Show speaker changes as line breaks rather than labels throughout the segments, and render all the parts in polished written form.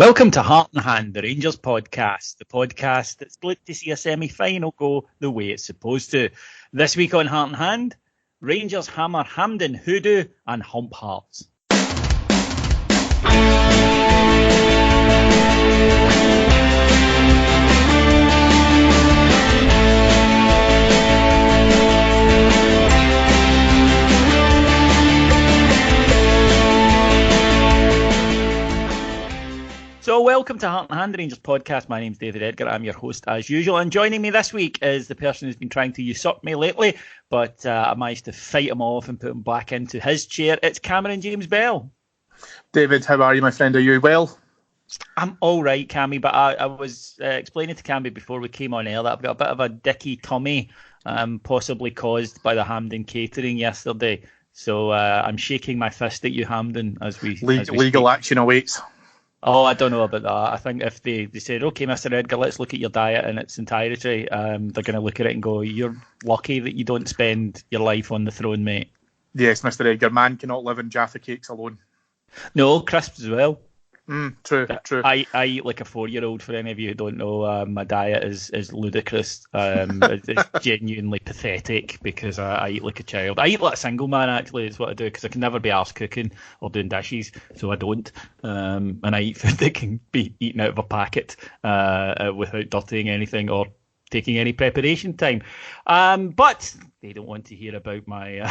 Welcome to Heart and Hand, the Rangers podcast, the podcast that's split to see a semi-final go the way it's supposed to. This week on Heart and Hand, Rangers hammer Hampden hoodoo and hump Hearts. So welcome to Heart and Hand, the Rangers podcast. My name's David Edgar. I'm your host as usual. And joining me this week is the person who's been trying to usurp me lately, but I managed to fight him off and put him back into his chair. It's Cameron James Bell.
David, how are you, my friend? Are you well?
I'm all right, Cammy, but I was explaining to Cammy before we came on air that I've got a bit of a dicky tummy, possibly caused by the Hampden catering yesterday. So I'm shaking my fist at you, Hampden, as we
legal action awaits.
Oh, I don't know about that. I think if they said, okay, Mr. Edgar, let's look at your diet in its entirety, they're going to look at it and go, you're lucky that you don't spend your life on the throne, mate.
Yes, Mr. Edgar, man cannot live on Jaffa cakes alone.
No, crisps as well.
True.
I eat like a 4-year-old, for any of you who don't know. My diet is ludicrous. It's genuinely pathetic because I eat like a child. I eat like a single man, actually, is what I do, because I can never be arsed cooking or doing dishes, so I don't. And I eat food that can be eaten out of a packet without dirtying anything or taking any preparation time. But they don't want to hear about my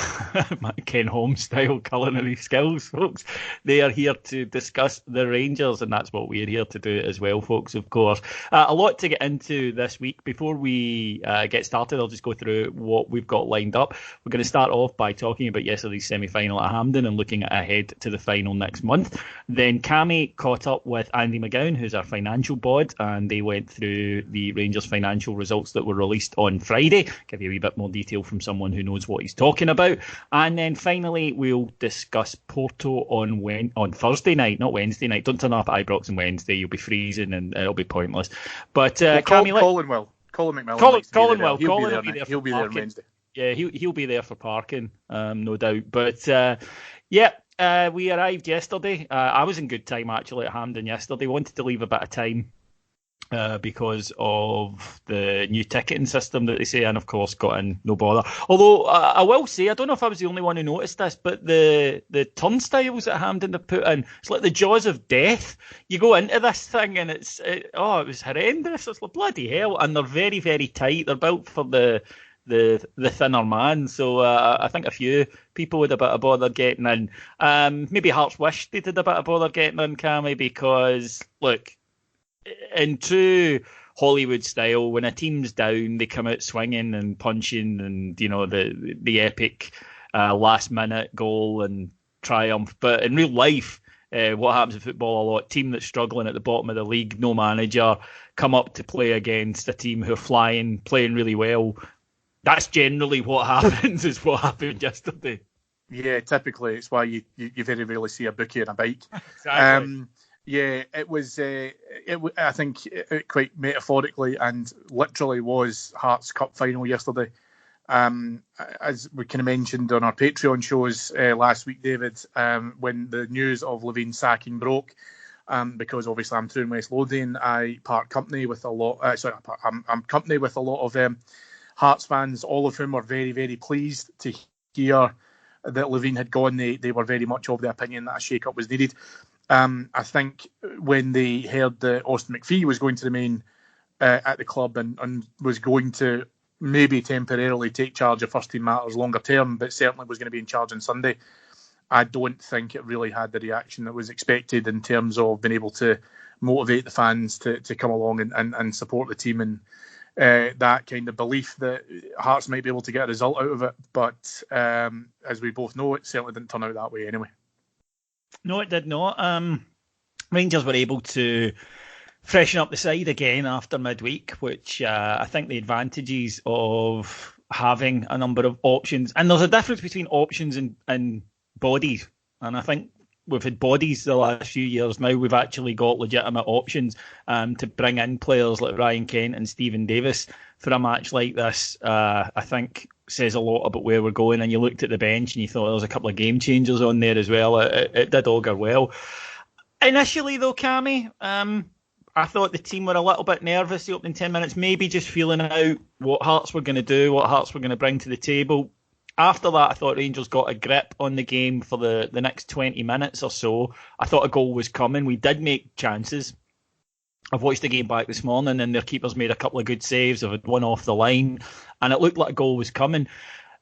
my Ken Holmes style culinary skills, folks. They are here to discuss the Rangers, and that's what we're here to do as well, folks, of course. A lot to get into this week. Before we get started, I'll just go through what we've got lined up. We're going to start off by talking about yesterday's semi-final at Hampden and looking ahead to the final next month. Then Cammy caught up with Andy McGowan, who's our financial bod, and they went through the Rangers financial results that were released on Friday. Give you a wee bit more detail from someone who knows what he's talking about. And then finally, we'll discuss Porto on Thursday night, not Wednesday night. Don't turn up at Ibrox on Wednesday. You'll be freezing and it'll be pointless. But
Colin McMillan
will be there.
He'll be there on Wednesday.
Yeah, he'll be there for parking, no doubt. But we arrived yesterday. I was in good time actually at Hampden yesterday. Wanted to leave a bit of time because of the new ticketing system that they say, and of course got in no bother. Although I will say, I don't know if I was the only one who noticed this, but the turnstiles at Hampden they put in, it's like the jaws of death. You go into this thing and it was horrendous. It's like bloody hell, and they're very, very tight. They're built for the thinner man, so I think a few people would have a bit of bother getting in. Maybe Hearts wish they did a bit of bother getting in, Cammy, because look, in true Hollywood style, when a team's down, they come out swinging and punching, and you know the epic last minute goal and triumph. But in real life, what happens in football a lot, team that's struggling at the bottom of the league, no manager, come up to play against a team who are flying, playing really well. That's generally what happens, is what happened yesterday.
Yeah, typically it's why you very rarely see a bookie on a bike.
Exactly.
Yeah, it was. I think it quite metaphorically and literally was Hearts Cup final yesterday. As we kind of mentioned on our Patreon shows last week, David, when the news of Levine's sacking broke, because obviously I'm through in West Lothian, I part company with a lot. I'm company with a lot of Hearts fans, all of whom are very, very pleased to hear that Levine had gone. They were very much of the opinion that a shake-up was needed. I think when they heard that Austin McPhee was going to remain at the club and was going to maybe temporarily take charge of first team matters longer term, but certainly was going to be in charge on Sunday, I don't think it really had the reaction that was expected in terms of being able to motivate the fans to come along and support the team, and that kind of belief that Hearts might be able to get a result out of it. But as we both know, it certainly didn't turn out that way anyway.
No, it did not. Rangers were able to freshen up the side again after midweek, which I think the advantages of having a number of options, and there's a difference between options and bodies, and I think we've had bodies the last few years. Now we've actually got legitimate options to bring in players like Ryan Kent and Stephen Davis for a match like this. I think says a lot about where we're going. And you looked at the bench and you thought there was a couple of game changers on there as well. It did augur well. Initially, though, Cammy, I thought the team were a little bit nervous the opening 10 minutes, maybe just feeling out what Hearts were going to do, what Hearts were going to bring to the table. After that, I thought Rangers got a grip on the game for the next 20 minutes or so. I thought a goal was coming. We did make chances. I've watched the game back this morning and their keepers made a couple of good saves. They've had one off the line and it looked like a goal was coming.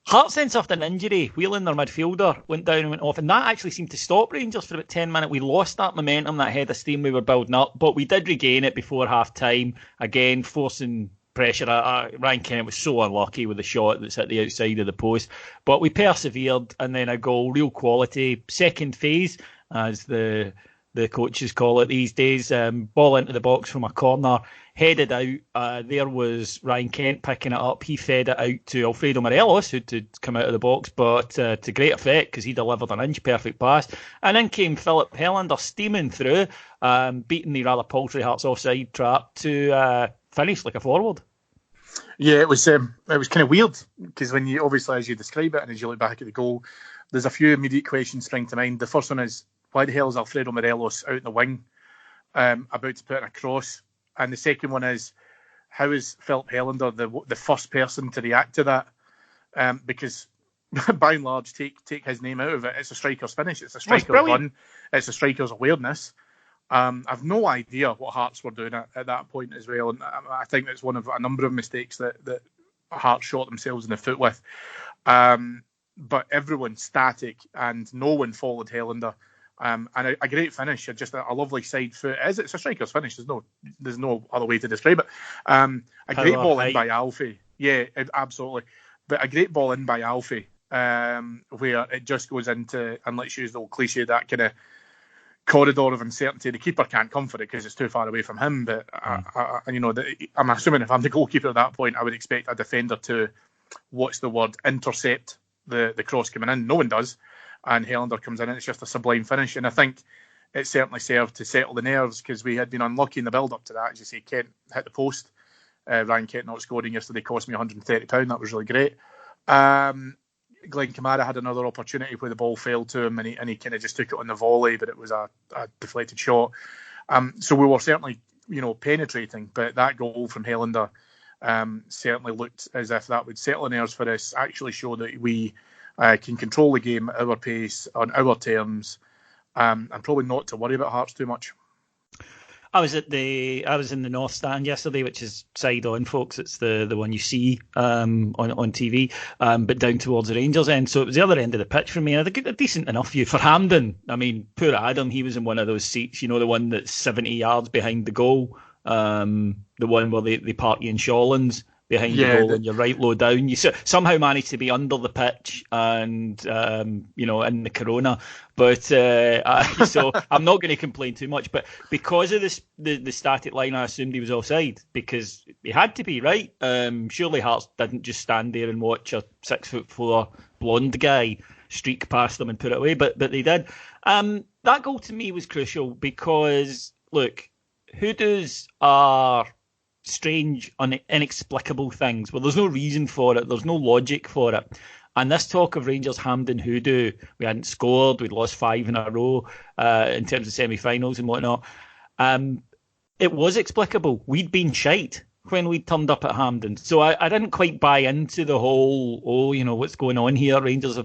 Hearts then suffered an injury. Whelan, their midfielder, went down and went off, and that actually seemed to stop Rangers for about 10 minutes. We lost that momentum, that head of steam we were building up, but we did regain it before half-time, again, forcing pressure. Ryan Kent was so unlucky with the shot that's at the outside of the post, but we persevered, and then a goal, real quality. Second phase, as the coaches call it these days, ball into the box from a corner, headed out. There was Ryan Kent picking it up. He fed it out to Alfredo Morelos, who'd come out of the box, but to great effect because he delivered an inch-perfect pass. And in came Philip Helander steaming through, beating the rather paltry Hearts offside trap to finish like a forward.
Yeah, it was kind of weird because when you, obviously, as you describe it and as you look back at the goal, there's a few immediate questions spring to mind. The first one is, why the hell is Alfredo Morelos out in the wing about to put in a cross? And the second one is, how is Philip Helander the first person to react to that? Because by and large, take his name out of it. It's a striker's finish. It's a striker's run. It's a striker's awareness. I've no idea what Hearts were doing at that point as well. And I think that's one of a number of mistakes that Hearts shot themselves in the foot with. But everyone's static and no one followed Helander. And a great finish, just a lovely side foot. It's a striker's finish. There's no other way to describe it. A great ball in by Alfie. Yeah, absolutely. But a great ball in by Alfie, where it just goes into, and let's use the old cliche, that kind of corridor of uncertainty. The keeper can't come for it because it's too far away from him. But I'm assuming if I'm the goalkeeper at that point, I would expect a defender to, intercept the cross coming in. No one does. And Helander comes in and it's just a sublime finish. And I think it certainly served to settle the nerves because we had been unlucky in the build-up to that. As you say, Kent hit the post. Ryan Kent not scoring yesterday cost me £130. That was really great. Glenn Kamara had another opportunity where the ball fell to him and he kind of just took it on the volley, but it was a deflected shot. So we were certainly, penetrating, but that goal from Helander certainly looked as if that would settle the nerves for us, actually show that we can control the game at our pace, on our terms, and probably not to worry about Hearts too much.
I was in the North Stand yesterday, which is side on, folks. It's the one you see on TV, but down towards the Rangers end. So it was the other end of the pitch for me. And I think a decent enough view for Hampden. I mean, poor Adam, he was in one of those seats, the one that's 70 yards behind the goal, the one where they party in Shawlands behind the goal and you're right low down. You somehow managed to be under the pitch and, in the Corona. But so I'm not going to complain too much. But because of the static line, I assumed he was offside because he had to be, right? Surely Hearts didn't just stand there and watch a 6'4" blonde guy streak past them and put it away, but they did. That goal to me was crucial because, look, hoodoos are strange, inexplicable things. Well, there's no reason for it. There's no logic for it. And this talk of Rangers Hampden hoodoo, we hadn't scored, we'd lost 5 in a row in terms of semi-finals and whatnot. It was explicable. We'd been shite when we turned up at Hampden. So I didn't quite buy into the whole, what's going on here, Rangers.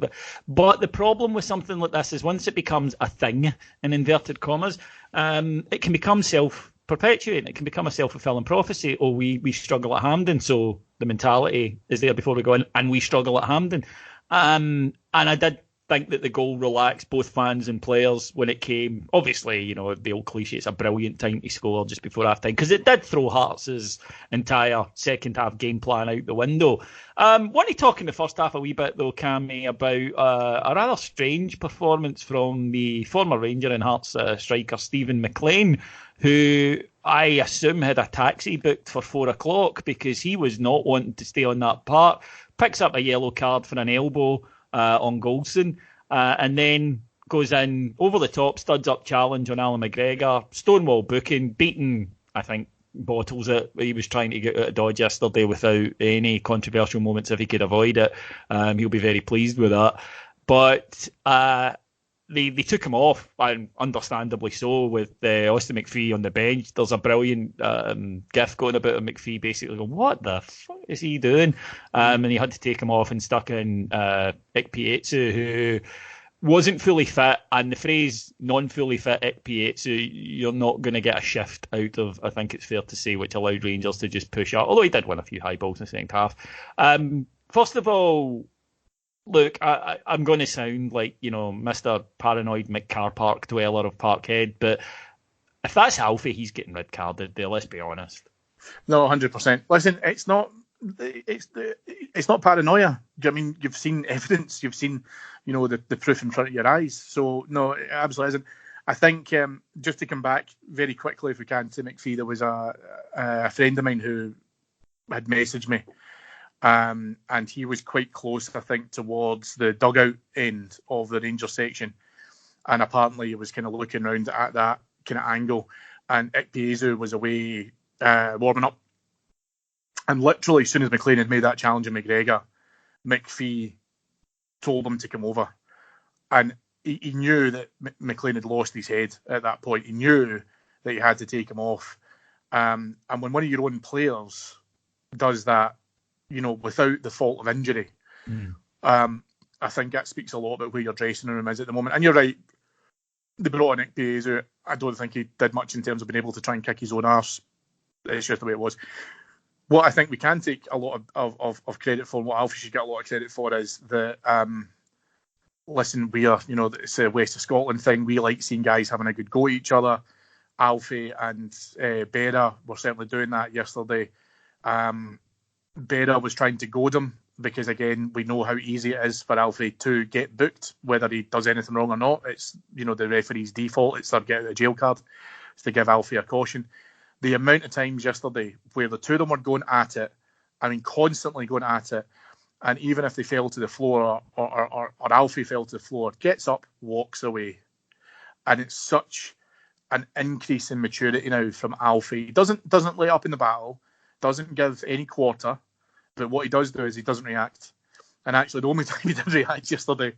But the problem with something like this is once it becomes a thing, in inverted commas, it can become self-perpetuating. It can become a self-fulfilling prophecy. Oh, we struggle at Hampden, so the mentality is there before we go in, and we struggle at Hampden. And I did think that the goal relaxed both fans and players when it came. Obviously, the old cliche, it's a brilliant time to score just before half-time, because it did throw Hearts' entire second-half game plan out the window. Want to talk in the first half a wee bit, though, Cammy, about a rather strange performance from the former Ranger and Hearts striker Stephen McLean, who I assume had a taxi booked for 4 o'clock because he was not wanting to stay on that part. Picks up a yellow card for an elbow on Goldson, and then goes in over the top, studs up challenge on Alan McGregor, stonewall booking, beating, I think, bottles it. He was trying to get out of dodge yesterday without any controversial moments if he could avoid it. He'll be very pleased with that. But they took him off, and understandably so, with Austin McPhee on the bench. There's a brilliant gif going about of McPhee basically going, what the fuck is he doing? And he had to take him off and stuck in Ikpeazu, who wasn't fully fit. And the phrase non-fully fit Ikpeazu, you're not going to get a shift out of, I think it's fair to say, which allowed Rangers to just push up, although he did win a few high balls in the second half. First of all, look, I'm going to sound like, Mr. Paranoid McCar Park dweller of Parkhead, but if that's Alfie, he's getting red carded there, let's be honest.
No, 100%. Listen, it's not paranoia. I mean, you've seen evidence, you've seen, the proof in front of your eyes. So, no, it absolutely isn't. I think, just to come back very quickly, if we can, to McPhee, there was a friend of mine who had messaged me. And he was quite close, I think, towards the dugout end of the Rangers section. And apparently he was kind of looking around at that kind of angle. And Ikpeazu was away warming up. And literally, as soon as McLean had made that challenge of McGregor, McPhee told him to come over. And he knew that McLean had lost his head at that point. He knew that he had to take him off. And when one of your own players does that, without the fault of injury, I think that speaks a lot about where your dressing room is at the moment. And you're right, they brought in Ikpeazu. I don't think he did much in terms of being able to try and kick his own arse. It's just the way it was. What I think we can take a lot of credit for, and what Alfie should get a lot of credit for, is that, listen, we are, it's a West of Scotland thing. We like seeing guys having a good go at each other. Alfie and Berra were certainly doing that yesterday. Berra was trying to goad him because, again, we know how easy it is for Alfie to get booked, whether he does anything wrong or not. It's, the referee's default. It's their get out of jail card. It's to give Alfie a caution. The amount of times yesterday where the two of them were going at it, constantly going at it, and even if they fell to the floor or Alfie fell to the floor, gets up, walks away. And it's such an increase in maturity now from Alfie. He doesn't let up in the battle, doesn't give any quarter, but what he does do is he doesn't react. And actually, the only time he did react yesterday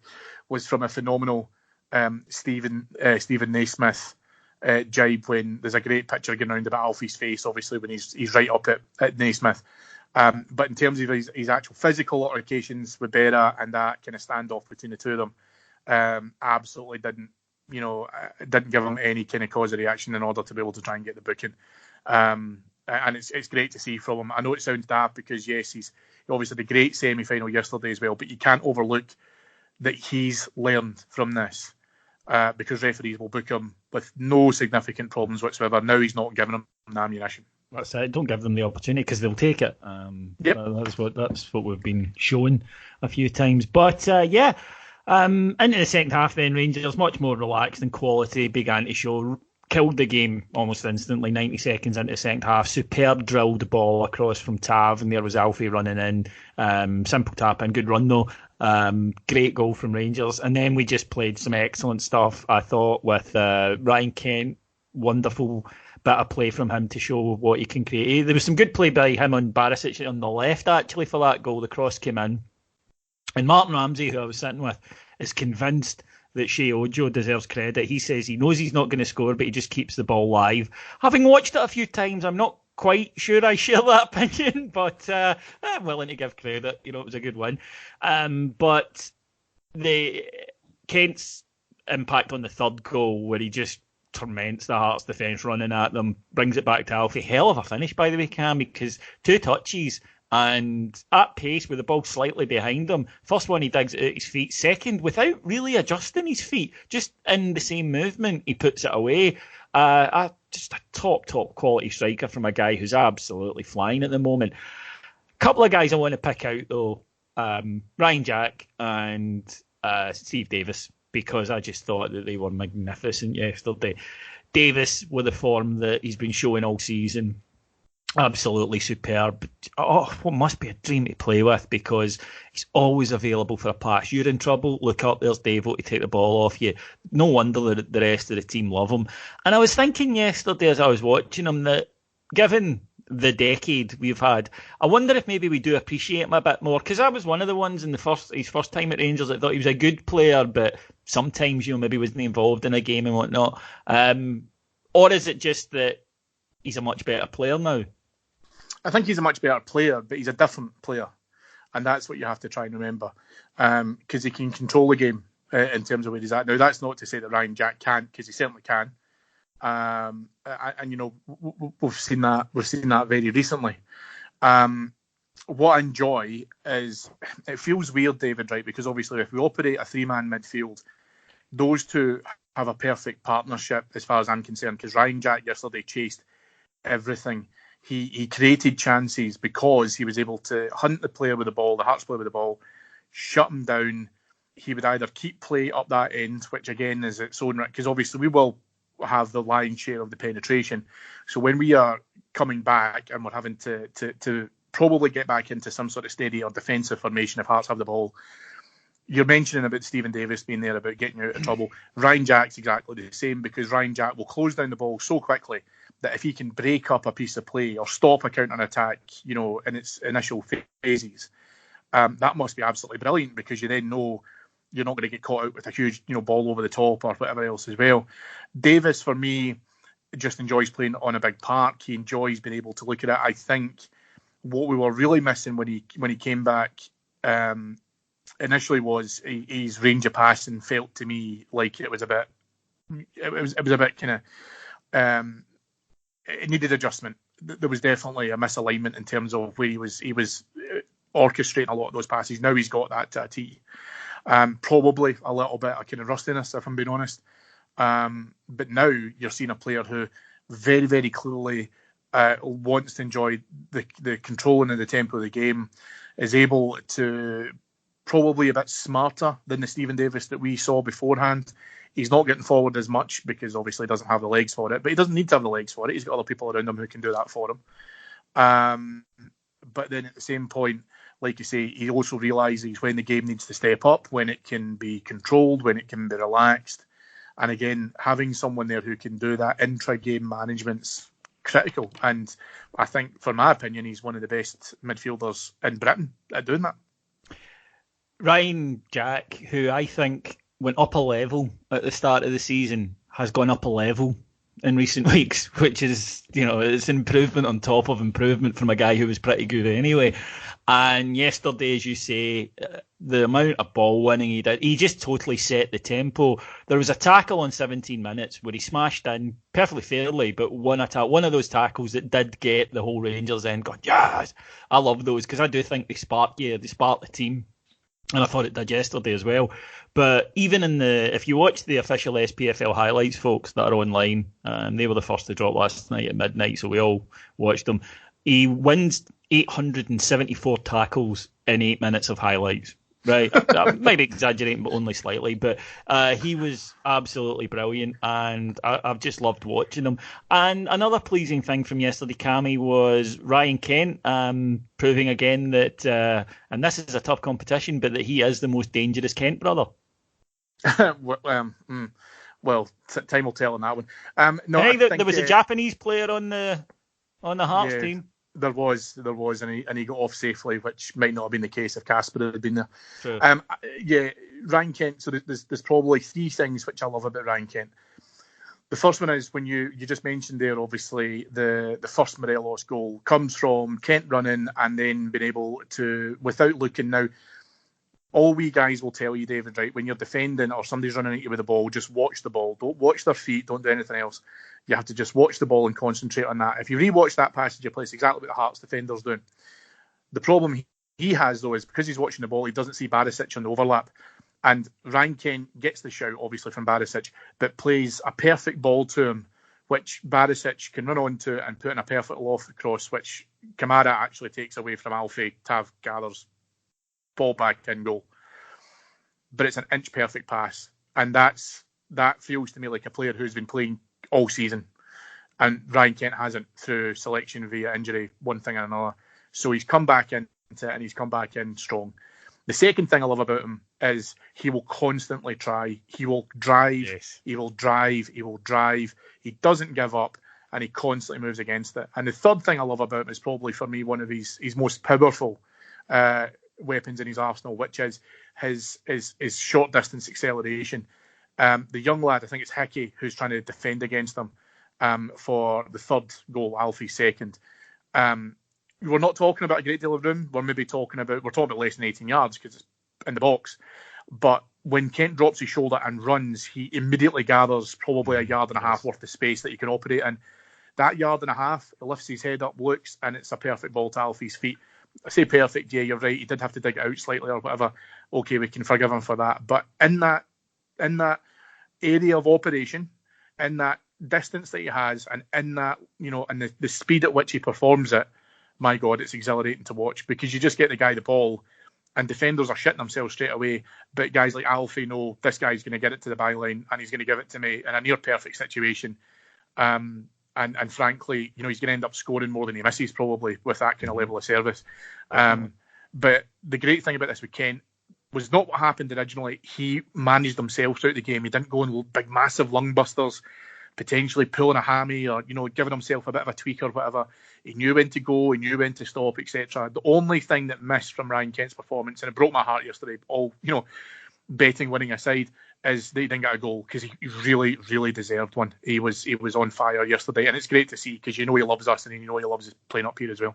was from a phenomenal Stephen Naismith jibe, when there's a great picture going around about Alfie's face, obviously, when he's right up at Naismith. But in terms of his actual physical altercations with Berra and that kind of standoff between the two of them, absolutely didn't give him any kind of cause of reaction in order to be able to try and get the booking. And it's great to see from him. I know it sounds daft because, yes, he obviously had a great semi-final yesterday as well, but you can't overlook that he's learned from this, because referees will book him with no significant problems whatsoever. Now he's not giving them the ammunition.
That's it. Don't give them the opportunity because they'll take it.
Yep.
That's what we've been shown a few times. But into the second half, then Rangers much more relaxed and quality began to show. Killed the game almost instantly, 90 seconds into the second half. Superb drilled ball across from Tav, and there was Alfie running in. Simple tap in, good run though. Great goal from Rangers. And then we just played some excellent stuff, I thought, with Ryan Kent. Wonderful bit of play from him to show what he can create. There was some good play by him on Barisic on the left, actually, for that goal. The cross came in. And Martin Ramsey, who I was sitting with, is convinced that Shea Ojo deserves credit. He says he knows he's not going to score, but he just keeps the ball live. Having watched it a few times, I'm not quite sure I share that opinion, but I'm willing to give credit. It was a good win. But the Kent's impact on the third goal, where he just torments the Hearts defence running at them, brings it back to Alfie. Hell of a finish, by the way, Cammy, because 2 touches and at pace with the ball slightly behind him. First one he digs it at his feet. Second, without really adjusting his feet, just in the same movement, he puts it away. Just a top quality striker from a guy who's absolutely flying at the moment. A couple of guys I want to pick out though, Ryan Jack and Steve Davis, because I just thought that they were magnificent yesterday. Davis, with the form that he's been showing all season, absolutely superb. What must be a dream to play with, because he's always available for a pass. You're in trouble, look up, there's Davo to take the ball off you. No wonder the rest of the team love him. And I was thinking yesterday as I was watching him that, given the decade we've had. I wonder if maybe we do appreciate him a bit more, because I was one of the ones in his first time at Rangers that thought he was a good player, but sometimes, maybe wasn't involved in a game and whatnot. Or is it just that he's a much better player now?
I think he's a much better player, but he's a different player. And that's what you have to try and remember, because he can control the game in terms of where he's at. Now, that's not to say that Ryan Jack can't, because he certainly can. And we've seen that very recently. What I enjoy is, it feels weird, David, right? Because obviously, if we operate a three-man midfield, those two have a perfect partnership as far as I'm concerned. Because Ryan Jack yesterday chased everything. He created chances because he was able to hunt the player with the ball, the Hearts player with the ball, shut him down. He would either keep play up that end, which again is its own right, because obviously we will have the lion's share of the penetration. So when we are coming back and we're having to probably get back into some sort of steady or defensive formation if Hearts have the ball, you're mentioning about Stephen Davis being there about getting you out of trouble. Ryan Jack's exactly the same, because Ryan Jack will close down the ball so quickly that if he can break up a piece of play or stop a counter-attack, in its initial phases, that must be absolutely brilliant, because you then know you're not going to get caught out with a huge, ball over the top or whatever else as well. Davis, for me, just enjoys playing on a big park. He enjoys being able to look at it. I think what we were really missing when he came back initially was his range of passing felt to me like it was a bit kind of it needed adjustment. There was definitely a misalignment in terms of where he was orchestrating a lot of those passes. Now he's got that to a T. Probably a little bit of kind of rustiness, if I'm being honest. But now you're seeing a player who very, very clearly wants to enjoy the controlling and the tempo of the game, is able to probably a bit smarter than the Stephen Davis that we saw beforehand. He's not getting forward as much because obviously he doesn't have the legs for it, but he doesn't need to have the legs for it. He's got other people around him who can do that for him. But then at the same point, like you say, he also realises when the game needs to step up, when it can be controlled, when it can be relaxed. And again, having someone there who can do that intra-game management's critical. And I think, for my opinion, he's one of the best midfielders in Britain at doing that.
Ryan Jack, who I think went up a level at the start of the season, has gone up a level in recent weeks, which is, it's improvement on top of improvement from a guy who was pretty good anyway. And yesterday, as you say, the amount of ball winning he did, he just totally set the tempo. There was a tackle on 17 minutes where he smashed in perfectly fairly, but one of those tackles that did get the whole Rangers end going, yes, I love those, because I do think they spark you, they spark the team. And I thought it did yesterday as well. But even if you watch the official SPFL highlights, folks, that are online, they were the first to drop last night at midnight, so we all watched them. He wins 874 tackles in 8 minutes of highlights. Right, I might be exaggerating, but only slightly. But he was absolutely brilliant, and I've just loved watching him. And another pleasing thing from yesterday, Cammy, was Ryan Kent proving again that, and this is a tough competition, but that he is the most dangerous Kent brother.
Well, time will tell on that one. No,
I think there was a Japanese player on the Hearts team.
There was, and he got off safely, which might not have been the case if Casper had been there.
Sure.
Ryan Kent. So there's probably three things which I love about Ryan Kent. The first one is when you just mentioned there, obviously the first Morelos goal comes from Kent running and then being able to, without looking now. All we guys will tell you, David, right, when you're defending or somebody's running at you with the ball, just watch the ball. Don't watch their feet. Don't do anything else. You have to just watch the ball and concentrate on that. If you rewatch that passage of play, it's exactly what the Hearts defender's doing. The problem he has, though, is because he's watching the ball, he doesn't see Barisic on the overlap. And Ryan Kent gets the shout, obviously, from Barisic, but plays a perfect ball to him, which Barisic can run onto and put in a perfect loft across, which Kamara actually takes away from Alfie. Tav gathers ball back in goal. But it's an inch perfect pass. And that feels to me like a player who's been playing all season. And Ryan Kent hasn't, through selection via injury, one thing and another. So he's come back into it and he's come back in strong. The second thing I love about him is he will constantly try. He will drive. Yes. He will drive. He will drive. He doesn't give up. and he constantly moves against it. And the third thing I love about him is probably for me one of his most powerful weapons in his arsenal, which is his short distance acceleration. The young lad, I think it's Hickey, who's trying to defend against him for the third goal, Alfie's second. We're not talking about a great deal of room. We're talking about less than 18 yards because it's in the box. But when Kent drops his shoulder and runs, he immediately gathers probably a yard and a half worth of space that he can operate in. That yard and a half, he lifts his head up, looks, and it's a perfect ball to Alfie's feet. I say perfect, yeah, you're right. He did have to dig it out slightly or whatever. Okay, we can forgive him for that. But in that area of operation, in that distance that he has, and in that, and the speed at which he performs it, my God, it's exhilarating to watch, because you just get the guy the ball and defenders are shitting themselves straight away. But guys like Alfie know this guy's going to get it to the byline and he's going to give it to me in a near perfect situation. And frankly, he's going to end up scoring more than he misses probably with that kind of level of service. But the great thing about this with Kent was not what happened originally. He managed himself throughout the game. He didn't go in big, massive lung busters, potentially pulling a hammy or, giving himself a bit of a tweak or whatever. He knew when to go, he knew when to stop, etc. The only thing that missed from Ryan Kent's performance, and it broke my heart yesterday, betting winning aside, is that he didn't get a goal, because he really, really deserved one. He was on fire yesterday, and it's great to see, because he loves us and he loves us playing up here as well.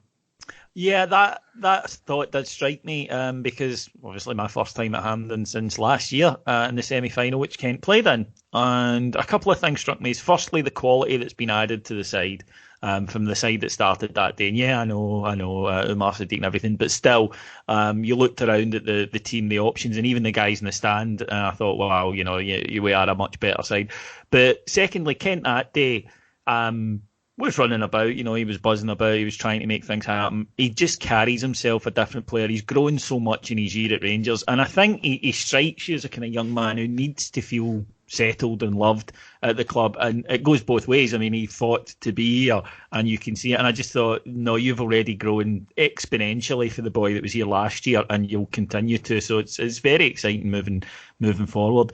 Yeah, that thought did strike me, because obviously my first time at Hampden since last year in the semi-final, which Kent played in. And a couple of things struck me. Firstly, the quality that's been added to the side from the side that started that day. And yeah, I know, Umar Sadiq and everything, but still, you looked around at the team, the options, and even the guys in the stand, and I thought, wow, we are a much better side. But secondly, Kent that day was running about, he was buzzing about, he was trying to make things happen. He just carries himself a different player. He's grown so much in his year at Rangers, and I think he strikes you as a kind of young man who needs to feel settled and loved at the club, and it goes both ways. I mean, he fought to be here, and you can see it, and I just thought, no, you've already grown exponentially for the boy that was here last year, and you'll continue to, so it's very exciting moving forward.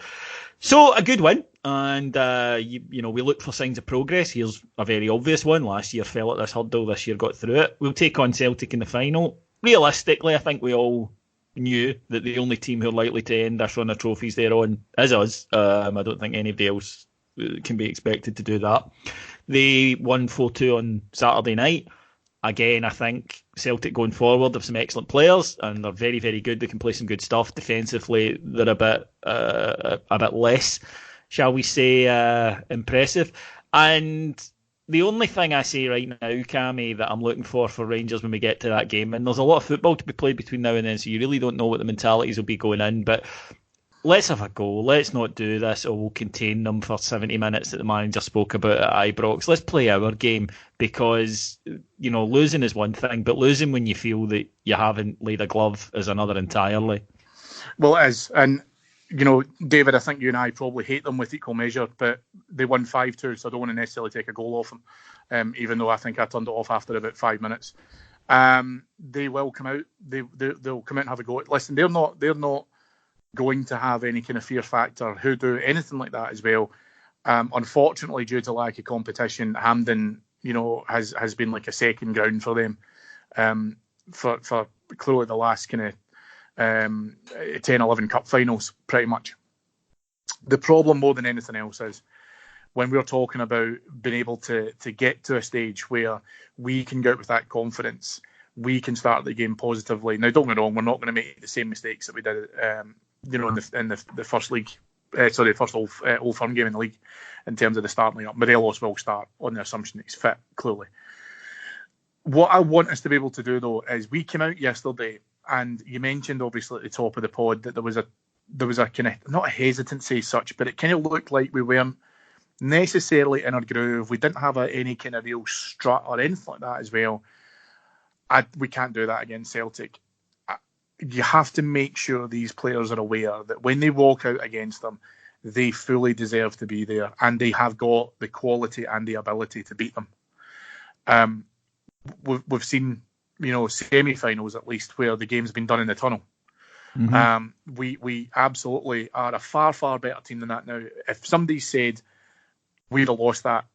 So a good win, and we look for signs of progress. Here's a very obvious one. Last year fell at this hurdle, this year got through it. We'll take on Celtic in the final. Realistically, I think we all knew that the only team who are likely to end this run of trophies they're on is us. I don't think anybody else can be expected to do that. They won 4-2 on Saturday night. Again, I think Celtic going forward have some excellent players, and they're very, very good. They can play some good stuff. Defensively, they're a bit less, shall we say, impressive. And the only thing I say right now, Cammy, that I'm looking for Rangers when we get to that game, and there's a lot of football to be played between now and then, so you really don't know what the mentalities will be going in, but let's have a go. Let's not do this, or we'll contain them for 70 minutes that the manager spoke about at Ibrox. Let's play our game, because, losing is one thing, but losing when you feel that you haven't laid a glove is another entirely.
Well, it is. And, David, I think you and I probably hate them with equal measure, but they won 5-2, so I don't want to necessarily take a goal off them, even though I think I turned it off after about 5 minutes. They will come out. They'll come out and have a go. Listen, they're not going to have any kind of fear factor, hoodoo, anything like that as well. Unfortunately, due to lack of competition, Hampden, has been like a second ground for them for clearly the last kind of 10-11 cup finals, pretty much. The problem more than anything else is when we're talking about being able to get to a stage where we can go out with that confidence, we can start the game positively. Now, don't get me wrong, we're not going to make the same mistakes that we did in the first league, first Old Firm game in the league, in terms of the starting lineup. Morelos will start on the assumption that he's fit, clearly. What I want us to be able to do, though, is we came out yesterday, and you mentioned obviously at the top of the pod that there was a kind of, not a hesitancy as such, but it kind of looked like we weren't necessarily in our groove. We didn't have any kind of real strut or anything like that as well. We can't do that against Celtic. You have to make sure these players are aware that when they walk out against them, they fully deserve to be there, and they have got the quality and the ability to beat them. We've seen, semi-finals at least, where the game's been done in the tunnel. Mm-hmm. We absolutely are a far, far better team than that now. If somebody said we'd have lost that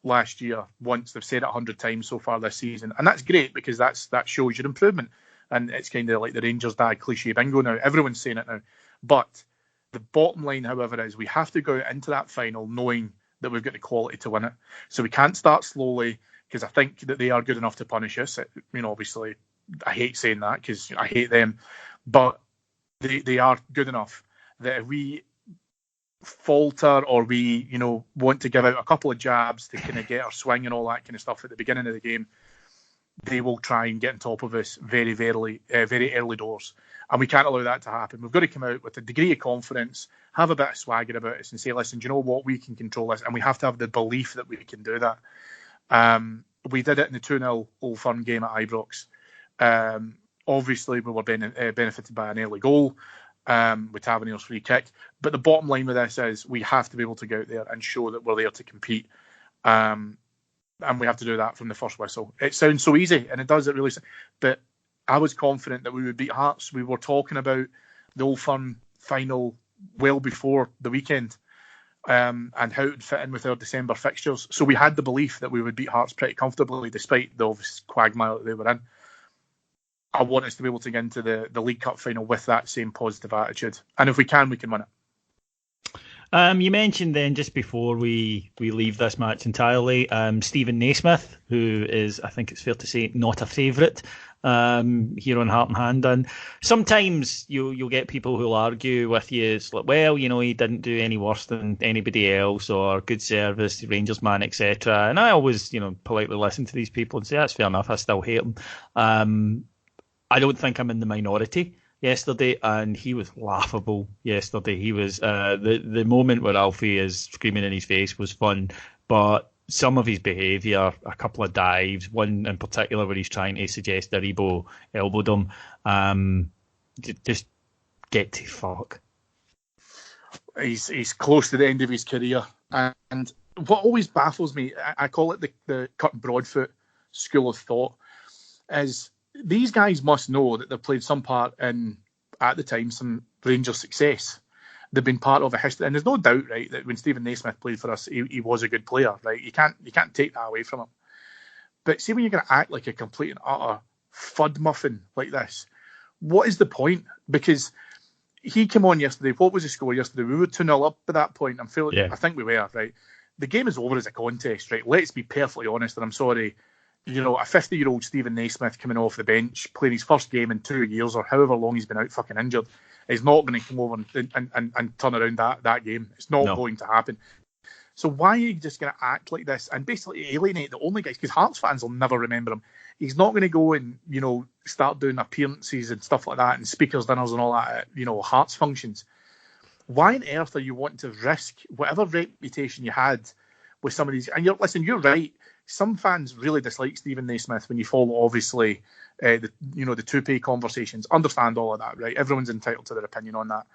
last year once. They've said it 100 times so far this season, and that's great because that shows your improvement. And it's kind of like the Rangers dad cliche bingo now. Everyone's saying it now. But the bottom line, however, is we have to go into that final knowing that we've got the quality to win it. So we can't start slowly, because I think that they are good enough to punish us. Obviously, I hate saying that because I hate them, but they are good enough that if we falter or we, want to give out a couple of jabs to kind of get our swing and all that kind of stuff at the beginning of the game, they will try and get on top of us very, very, very early doors. And we can't allow that to happen. We've got to come out with a degree of confidence, have a bit of swagger about us and say, listen, do you know what? We can control this. And we have to have the belief that we can do that. We did it in the 2-0 Old Firm game at Ibrox. Obviously, we were benefited by an early goal with Tavernier's free kick. But the bottom line with this is we have to be able to go out there and show that we're there to compete. And we have to do that from the first whistle. It sounds so easy, and it does, it really. But I was confident that we would beat Hearts. We were talking about the Old Firm final well before the weekend, and how it would fit in with our December fixtures. So we had the belief that we would beat Hearts pretty comfortably, despite the obvious quagmire that they were in. I want us to be able to get into the League Cup final with that same positive attitude. And if we can win it.
You mentioned then, just before we leave this match entirely, Stephen Naismith, who is, I think it's fair to say, not a favourite here on Heart and Hand. And sometimes you'll get people who'll argue with you, it's like, well, he didn't do any worse than anybody else, or good service, Rangers man, etc. And I always, politely listen to these people and say, that's fair enough, I still hate him. I don't think I'm in the minority yesterday, and he was laughable yesterday. He was the moment where Alfie is screaming in his face was fun, but some of his behaviour, a couple of dives, one in particular where he's trying to suggest that Rebo elbowed him, just get to fuck.
He's close to the end of his career, and what always baffles me, I call it the Curtin Broadfoot school of thought, is these guys must know that they've played some part in, at the time, some Rangers success. They've been part of a history, and there's no doubt, right, that when Stephen Naismith played for us, he was a good player, right? You can't take that away from him. But see, when you're going to act like a complete and utter fud muffin like this, what is the point? Because he came on yesterday. What was the score yesterday? We were 2-0 up at that point. I think we were, right? The game is over as a contest, right? Let's be perfectly honest, and I'm sorry. A 50-year-old Stephen Naismith coming off the bench, playing his first game in 2 years or however long he's been out fucking injured, is not going to come over and turn around that game. It's not going to happen. So why are you just going to act like this and basically alienate the only guys? Because Hearts fans will never remember him. He's not going to go and, start doing appearances and stuff like that and speakers dinners and all that at, Hearts functions. Why on earth are you wanting to risk whatever reputation you had with some of these? And you're right. Some fans really dislike Stephen Naismith when you follow, obviously, the toupee conversations. Understand all of that, right? Everyone's entitled to their opinion on that.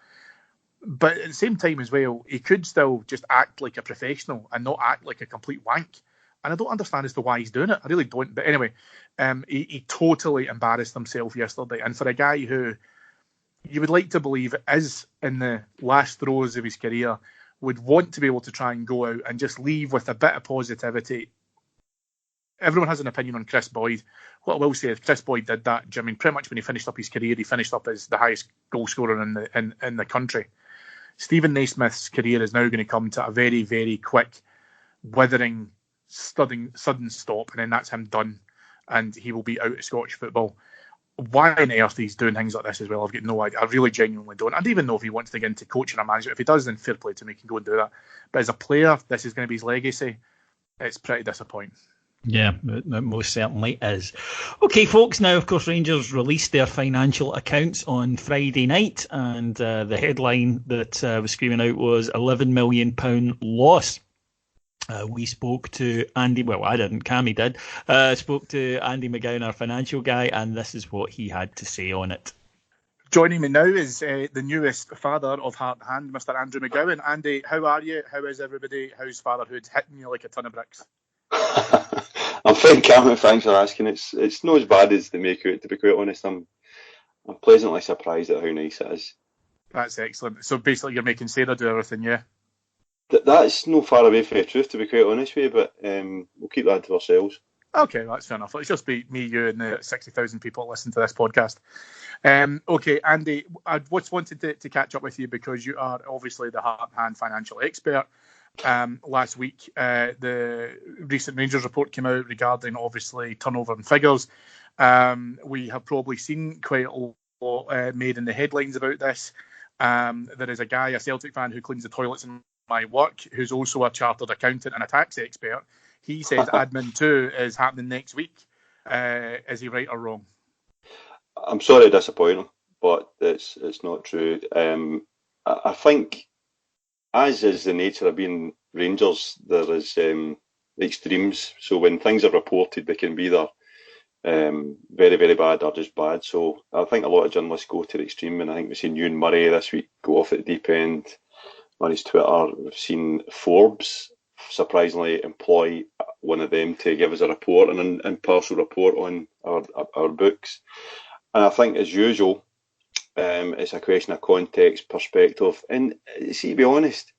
But at the same time as well, he could still just act like a professional and not act like a complete wank. And I don't understand as to why he's doing it. I really don't. But anyway, he totally embarrassed himself yesterday. And for a guy who you would like to believe is in the last throes of his career, would want to be able to try and go out and just leave with a bit of positivity. Everyone has an opinion on Chris Boyd. What I will say is Chris Boyd did that. I mean, pretty much when he finished up his career, he finished up as the highest goal scorer in the country. Stephen Naismith's career is now going to come to a very, very quick, withering, sudden stop, and then that's him done, and he will be out of Scottish football. Why on earth he's doing things like this as well, I've got no idea. I really genuinely don't. I don't even know if he wants to get into coaching or management. If he does, then fair play to him, he can go and do that. But as a player, this is going to be his legacy. It's pretty disappointing.
Yeah, it most certainly is. Okay, folks, now, of course, Rangers released their financial accounts on Friday night, and the headline that was screaming out was £11 million loss. We spoke to Andy, well, I didn't, Cammy did, spoke to Andy McGowan, our financial guy, and this is what he had to say on it.
Joining me now is the newest father of Heart and Hand, Mr. Andrew McGowan. Andy, how are you? How is everybody? How's fatherhood hitting you like a ton of bricks?
I'm fine, Cammy. Thanks for asking. It's not as bad as they make it, to be quite honest. I'm pleasantly surprised at how nice it is.
That's excellent. So basically, you're making Sarah do everything, yeah?
That's no far away from the truth, to be quite honest with you, but we'll keep that to ourselves.
Okay, that's fair enough. It's just be me, you, and the 60,000 people that listen to this podcast. Okay, Andy, I just wanted to catch up with you because you are obviously the hand financial expert. Last week, the recent Rangers report came out regarding obviously turnover and figures. We have probably seen quite a lot made in the headlines about this. There is a guy, a Celtic fan, who cleans the toilets in my work, who's also a chartered accountant and a tax expert. He says admin 2 is happening next week. Is he right or wrong?
I'm sorry to disappoint him, but it's not true. I think, as is the nature of being Rangers, there is extremes. So when things are reported, they can be either very, very bad or just bad. So I think a lot of journalists go to the extreme, and I think we've seen Ewan Murray this week go off at the deep end. Murray's Twitter. We've seen Forbes surprisingly employ one of them to give us a report, an impartial report on our books. And I think, as usual, it's a question of context, perspective. And see, to be honest,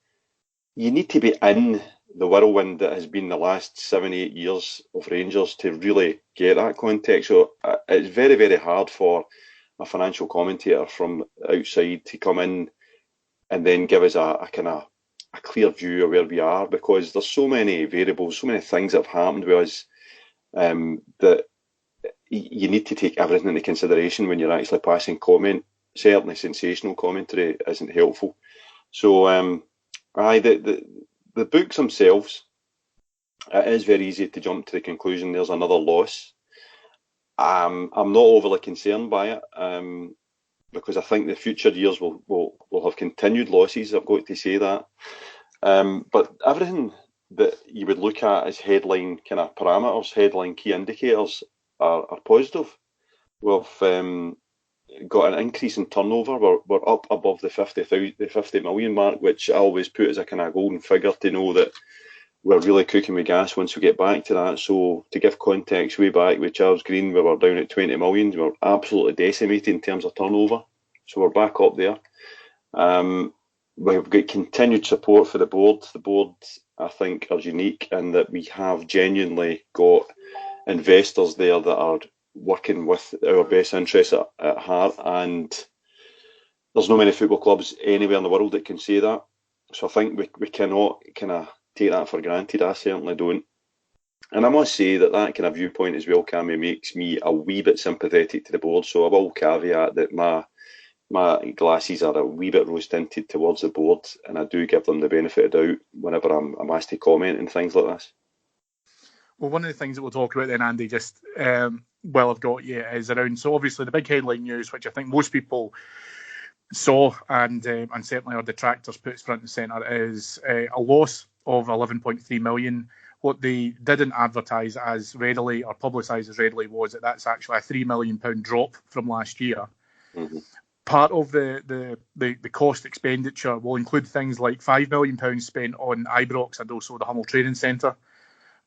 you need to be in the whirlwind that has been the last 7-8 years of Rangers to really get that context. So it's very, very hard for a financial commentator from outside to come in and then give us a kind of a clear view of where we are, because there's so many variables, so many things that have happened with us that you need to take everything into consideration when you're actually passing comment. Certainly sensational commentary isn't helpful. So the books themselves, it is very easy to jump to the conclusion there's another loss. I'm not overly concerned by it, because I think the future years will have continued losses. I've got to say that. But everything that you would look at as headline kind of parameters, headline key indicators are positive. We've got an increase in turnover. We're up above the 50 million mark, which I always put as a kind of golden figure to know that we're really cooking with gas once we get back to that. So to give context, way back with Charles Green, we were down at 20 million. We were absolutely decimated in terms of turnover. So we're back up there. We've got continued support for the board. The board, I think, are unique in that we have genuinely got investors there that are working with our best interests at heart, and there's not many football clubs anywhere in the world that can say that. So I think we cannot kind of take that for granted. I certainly don't. And I must say that kind of viewpoint as well, Cammy, makes me a wee bit sympathetic to the board. So I will caveat that my glasses are a wee bit rose-tinted towards the board, and I do give them the benefit of doubt whenever I'm asked to comment and things like this.
Well, one of the things that we'll talk about then, Andy, just while I've got you, is around, so obviously the big headline news, which I think most people saw, and certainly our detractors put front and centre, is a loss of 11.3 million. What they didn't advertise as readily or publicise as readily was that that's actually a £3 million drop from last year. Mm-hmm. Part of the cost expenditure will include things like £5 million spent on Ibrox and also the Hummel Training Centre.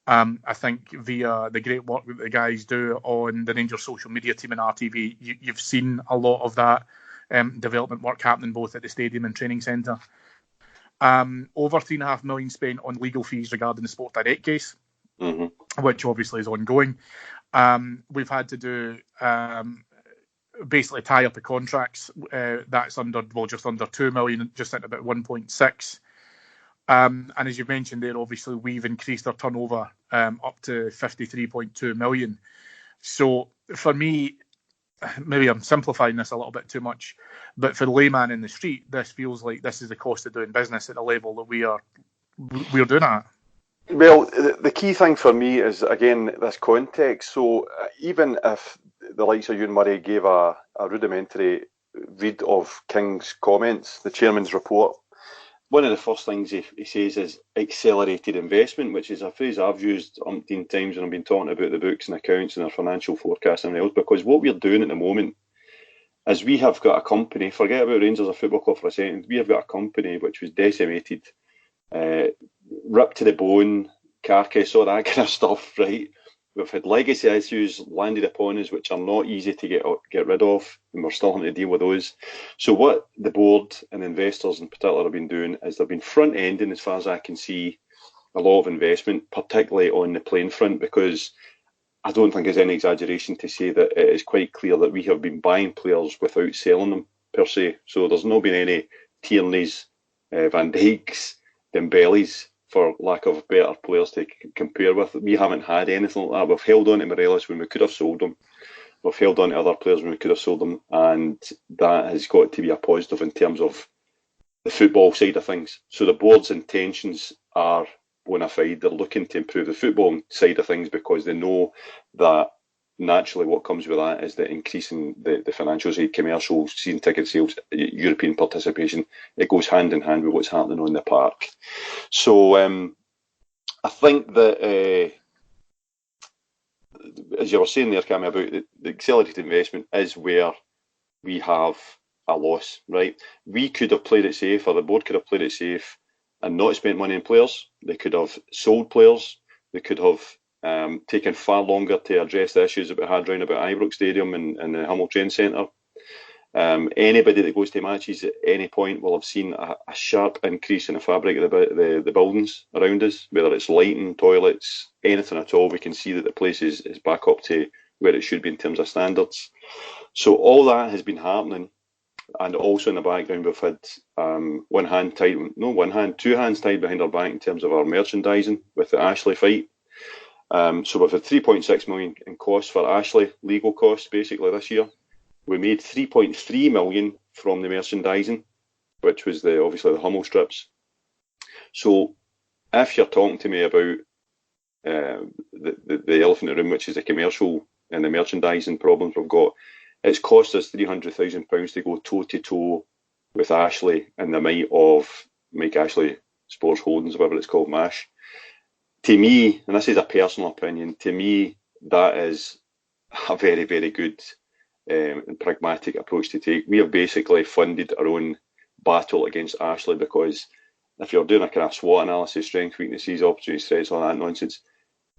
I think via the great work that the guys do on the Rangers social media team and RTV, you've seen a lot of that development work happening both at the stadium and training centre. Over £3.5 million spent on legal fees regarding the Sport Direct case, mm-hmm. which obviously is ongoing. We've had to do basically tie up the contracts. That's just under 2 million, just at about 1.6. And as you mentioned there, obviously we've increased our turnover up to 53.2 million. So for me, maybe I'm simplifying this a little bit too much, but for the layman in the street, this feels like this is the cost of doing business at the level that we're doing at.
Well, the key thing for me is, again, this context. So even if the likes of Ewan Murray gave a rudimentary read of King's comments, the chairman's report, one of the first things he says is accelerated investment, which is a phrase I've used umpteen times when I've been talking about the books and accounts and our financial forecast and everything else, because what we're doing at the moment is we have got a company, forget about Rangers or football club for a second, we have got a company which was decimated, ripped to the bone, carcass, all that kind of stuff, right? we've had legacy issues landed upon us, which are not easy to get rid of, and we're still having to deal with those. So what the board and investors in particular have been doing is they've been front-ending, as far as I can see, a lot of investment, particularly on the playing front, because I don't think there's any exaggeration to say that it is quite clear that we have been buying players without selling them, per se. So there's not been any Tierney's, Van Dijk's, Dembele's, for lack of better players to compare with. We haven't had anything like that. We've held on to Morelos when we could have sold them. We've held on to other players when we could have sold them, and that has got to be a positive in terms of the football side of things. So the board's intentions are bona fide. They're looking to improve the football side of things because they know that naturally what comes with that is the increase in the financial side, commercial, season ticket sales, European participation. It goes hand in hand with what's happening on the park. So I think that, as you were saying there, Cammy, about the accelerated investment is where we have a loss, right? We could have played it safe, or the board could have played it safe and not spent money on players. They could have sold players. They could have taken far longer to address the issues that we had round about Ibrox Stadium and the Hummel Train Centre. Anybody that goes to matches at any point will have seen a sharp increase in the fabric of the buildings around us, whether it's lighting, toilets, anything at all. We can see that the place is back up to where it should be in terms of standards. So all that has been happening. And also in the background, we've had two hands tied behind our back in terms of our merchandising with the Ashley fight. So we've had 3.6 million in costs for Ashley, legal costs basically this year. We made 3.3 million from the merchandising, which was obviously the Hummel strips. So if you're talking to me about the elephant in the room, which is the commercial and the merchandising problems we've got, it's cost us £300,000 to go toe-to-toe with Ashley in the might of Mike Ashley Sports Holdings, whatever it's called, MASH. To me, and this is a personal opinion, to me that is a very, very good and pragmatic approach to take. We have basically funded our own battle against Ashley, because if you're doing a kind of SWOT analysis, strengths, weaknesses, opportunities, threats, all that nonsense,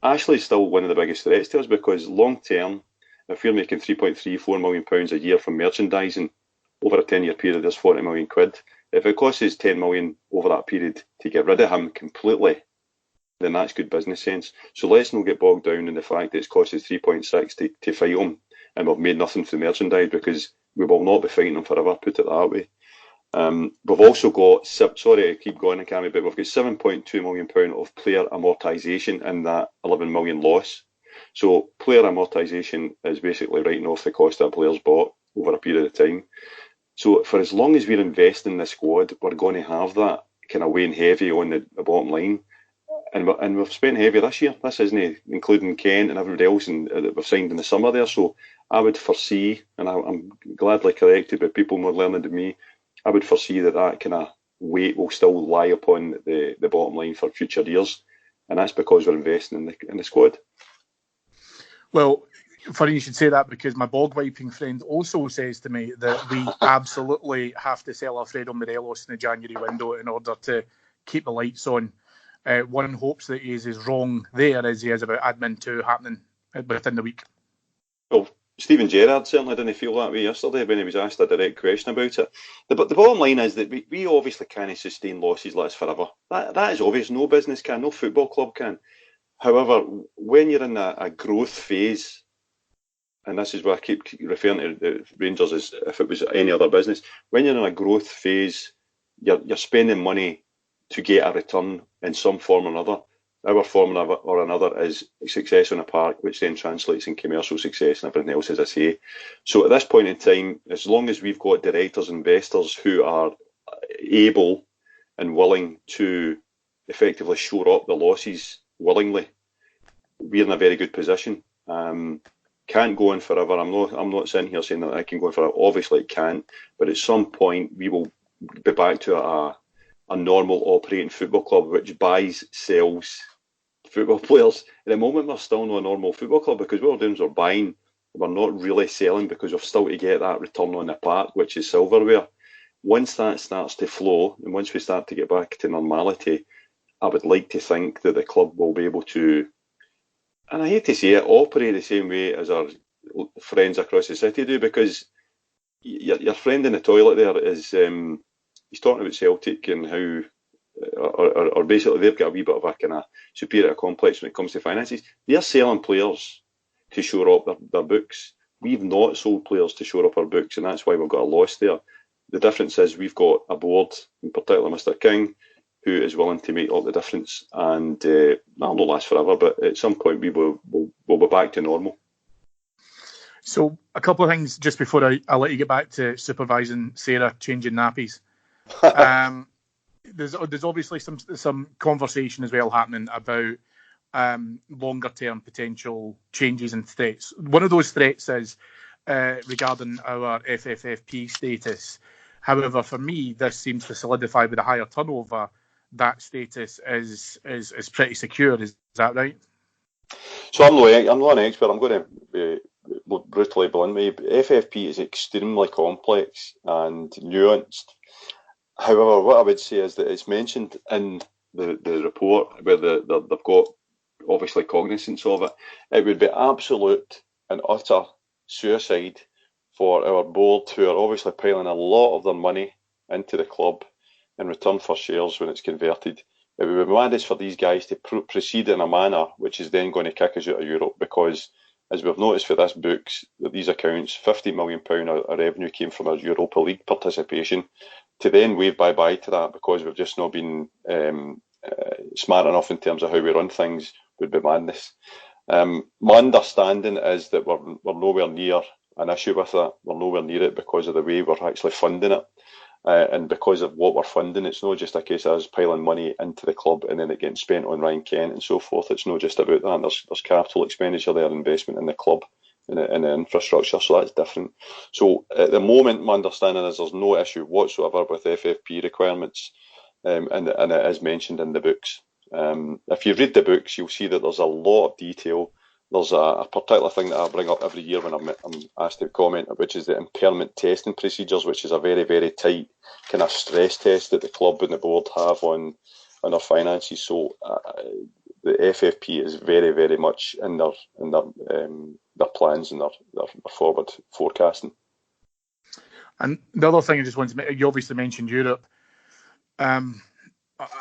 Ashley is still one of the biggest threats to us, because long term, if we're making £3.34 million a year from merchandising over a 10-year period, there's 40 million quid. If it costs us 10 million over that period to get rid of him completely, then that's good business sense. So let's not get bogged down in the fact that it's cost us 3.6 to fight him, and we've made nothing from merchandise, because we will not be fighting him forever, put it that way. We've also got, sorry I keep going, Cammy, but we've got £7.2 million of player amortisation in that 11 million loss. So player amortisation is basically writing off the cost that players bought over a period of time. So for as long as we're investing in the squad, we're going to have that kind of weighing heavy on the bottom line. And we've spent heavy this year. This isn't including Kent and everybody else that we've signed in the summer there. So I would foresee, and I'm gladly corrected by people more learned than me, I would foresee that kind of weight will still lie upon the bottom line for future years. And that's because we're investing in the squad.
Well, funny you should say that, because my bog wiping friend also says to me that we absolutely have to sell Alfredo Morelos in the January window in order to keep the lights on. One hopes that he is as wrong there as he is about admin 2 happening within the week. Well,
Stephen Gerrard certainly didn't feel that way yesterday when he was asked a direct question about it. But the bottom line is that we obviously can't sustain losses like this forever. That is obvious. No business can, no football club can. However, when you're in a growth phase, and this is where I keep referring to the Rangers as if it was any other business, when you're in a growth phase, you're spending money to get a return in some form or another. Our form or another is success on a park, which then translates in commercial success and everything else, as I say. So at this point in time, as long as we've got directors, investors who are able and willing to effectively shore up the losses willingly, we're in a very good position. Can't go on forever. I'm not sitting here saying that I can go on forever. Obviously it can't, but at some point we will be back to a normal operating football club which buys, sells football players. At the moment we're still not a normal football club, because what we're doing is we're buying, we're not really selling, because we've still to get that return on the park, which is silverware. Once that starts to flow, and once we start to get back to normality, I would like to think that the club will be able to I hate to say it, operate the same way as our friends across the city do, because your friend in the toilet there is he's talking about Celtic and how, or basically they've got a wee bit of a kind of superior complex when it comes to finances. They're selling players to shore up their books. We've not sold players to shore up our books, and that's why we've got a loss there. The difference is we've got a board, in particular Mr. King, who is willing to make all the difference, and that'll not last forever, but at some point we'll be back to normal.
So a couple of things just before I let you get back to supervising Sarah changing nappies. There's obviously some conversation as well happening about longer term potential changes and threats. One of those threats is regarding our FFFP status. However, for me, this seems to solidify with a higher turnover. That status is pretty secure. Is that right?
So I'm not an expert. I'm going to be brutally blunt with you. FFP is extremely complex and nuanced. However, what I would say is that it's mentioned in the report where they've got obviously cognizance of it. It would be absolute and utter suicide for our board, who are obviously piling a lot of their money into the club in return for shares when it's converted. It would be madness for these guys to proceed in a manner which is then going to kick us out of Europe, because, as we've noticed for this books, these accounts, £50 million of revenue came from our Europa League participation. To then wave bye-bye to that because we've just not been smart enough in terms of how we run things would be madness. My understanding is that we're nowhere near an issue with that. We're nowhere near it because of the way we're actually funding it. And because of what we're funding, it's not just a case of us piling money into the club and then it getting spent on Ryan Kent and so forth. It's not just about that. There's capital expenditure there, investment in the club, in the infrastructure, so that's different. So at the moment, my understanding is there's no issue whatsoever with FFP requirements, and it is mentioned in the books. If you read the books, you'll see that there's a lot of detail. There's a particular thing that I bring up every year when I'm asked to comment, which is the impairment testing procedures, which is a very, very tight kind of stress test that the club and the board have on our finances. So the FFP is very, very much in their plans and their forward forecasting.
And the other thing I just wanted to make, you obviously mentioned Europe.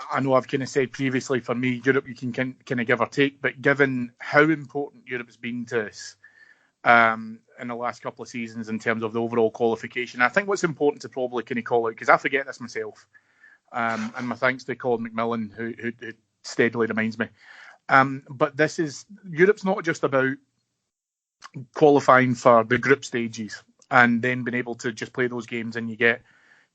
I know I've kind of said previously, for me, Europe you can kind of give or take, but given how important Europe has been to us in the last couple of seasons in terms of the overall qualification, I think what's important to probably kind of call out, because I forget this myself, and my thanks to Colin McMillan, who steadily reminds me, but Europe's not just about qualifying for the group stages and then being able to just play those games and you get,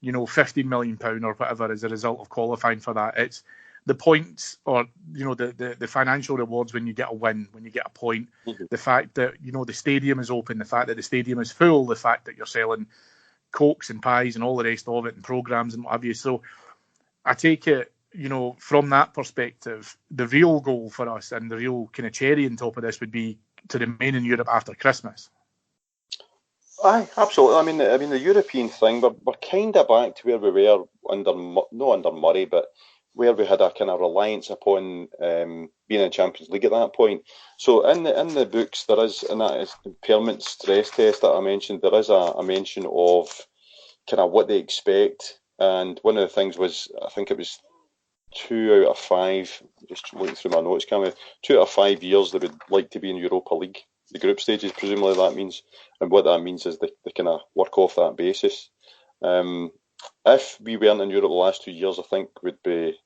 £15 million or whatever as a result of qualifying for that. It's the points, or the financial rewards when you get a win, when you get a point, the fact that the stadium is open, the fact that the stadium is full, the fact that you're selling cokes and pies and all the rest of it and programs and what have you. So I take it, from that perspective, the real goal for us and the real kind of cherry on top of this would be to remain in Europe after Christmas.
Aye, absolutely. I mean the European thing, we're kind of back to where we were not under Murray, but where we had a kind of reliance upon being in Champions League at that point. So in the books there is, and that is impairment stress test that I mentioned, there is a mention of kind of what they expect, and one of the things was, I think it was 2 out of 5, just looking through my notes, Cammy, 2 out of 5 years they would like to be in Europa League. The group stages, presumably that means, and what that means is they kind of work off that basis. If we weren't in Europe the last 2 years, I think would be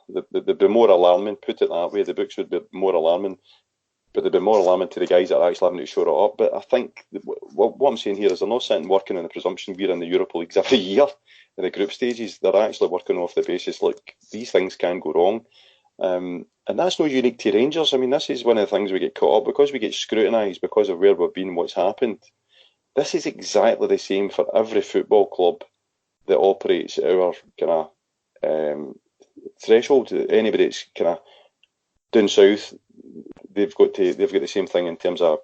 they'd be more alarming. Put it that way, the books would be more alarming, but they'd be more alarming to the guys that are actually having to shore it up. But I think what I'm saying here is they're not sitting working on the presumption we're in the Europa Leagues every year in the group stages. They're actually working off the basis, like, these things can go wrong. And that's not unique to Rangers. I mean, this is one of the things we get caught up because we get scrutinised because of where we've been, what's happened. This is exactly the same for every football club that operates at our kind of threshold. Anybody that's kind of down south, they've got the same thing in terms of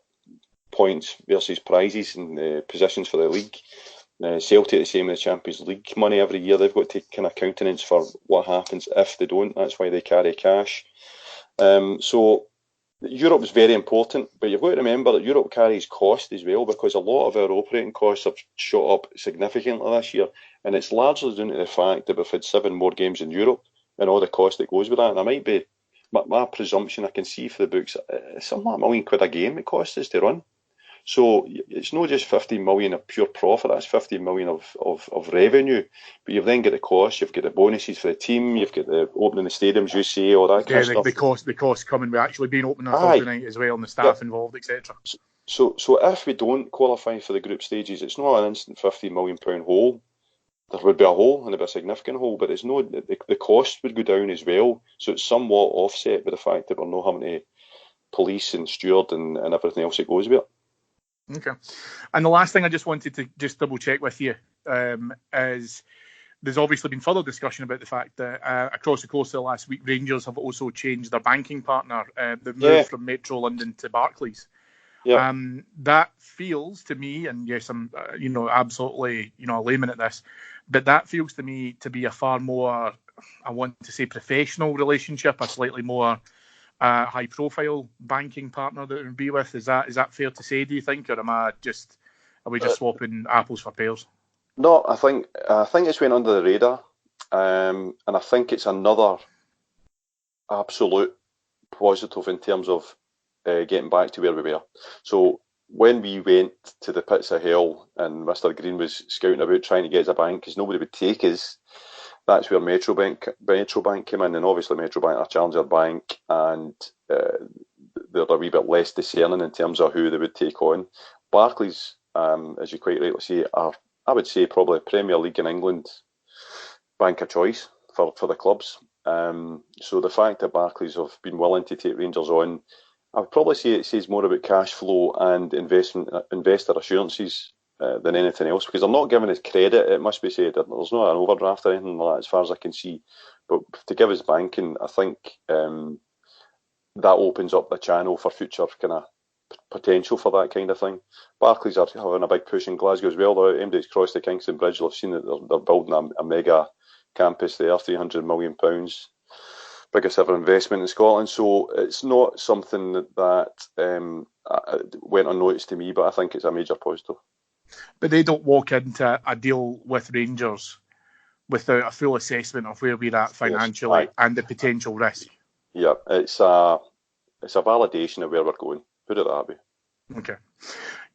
points versus prizes and positions for the league. Celtic the same in the Champions League money every year. They've got to kind of countenance for what happens if they don't. That's why they carry cash. So Europe is very important, but you've got to remember that Europe carries cost as well, because a lot of our operating costs have shot up significantly this year, and it's largely due to the fact that we've had 7 more games in Europe and all the cost that goes with that. And I might be, my presumption, I can see for the books, it's something like £1 million a game it costs us to run. So it's not just 15 million of pure profit, that's 15 million of revenue. But you've then got the cost, you've got the bonuses for the team, you've got the opening the stadiums, you say, all that kind of stuff.
The cost coming with actually being open on a Thursday night as well, and the staff involved, etc.
So if we don't qualify for the group stages, it's not an instant £15 million hole. There would be a hole, and it'd be a significant hole, but it's no, the cost would go down as well. So it's somewhat offset by the fact that we're not having to police and steward and everything else that goes with it.
Okay. And the last thing I just wanted to just double check with you is there's obviously been further discussion about the fact that across the course of the last week, Rangers have also changed their banking partner. They've moved from Metro London to Barclays. Yeah. That feels to me, and yes, I'm absolutely a layman at this, but that feels to me to be a far more, I want to say, professional relationship, a slightly more high-profile banking partner that it would be with. Is that fair to say, do you think, or are we just swapping apples for pears?
No, I think it's went under the radar, and I think it's another absolute positive in terms of getting back to where we were. So when we went to the pits of hell and Mr. Green was scouting about trying to get us a bank because nobody would take us, that's where Metro Bank came in, and obviously Metro Bank are a challenger bank, and they're a wee bit less discerning in terms of who they would take on. Barclays, as you quite rightly say, are, I would say, probably Premier League in England bank of choice for the clubs. So the fact that Barclays have been willing to take Rangers on, I would probably say it says more about cash flow and investor assurances than anything else, because they're not giving us credit. It must be said that there's not an overdraft or anything like that as far as I can see, but to give us banking, I think that opens up the channel for future kind of potential for that kind of thing. Barclays are having a big push in Glasgow as well. They're aimed to cross the Kingston Bridge. I've seen that they're building a mega campus there, £300 million, biggest ever investment in Scotland. So it's not something that went unnoticed to me, but I think it's a major positive.
But they don't walk into a deal with Rangers without a full assessment of where we're at financially and the potential risk.
Yeah, it's a validation of where we're going. Put it that way.
Okay.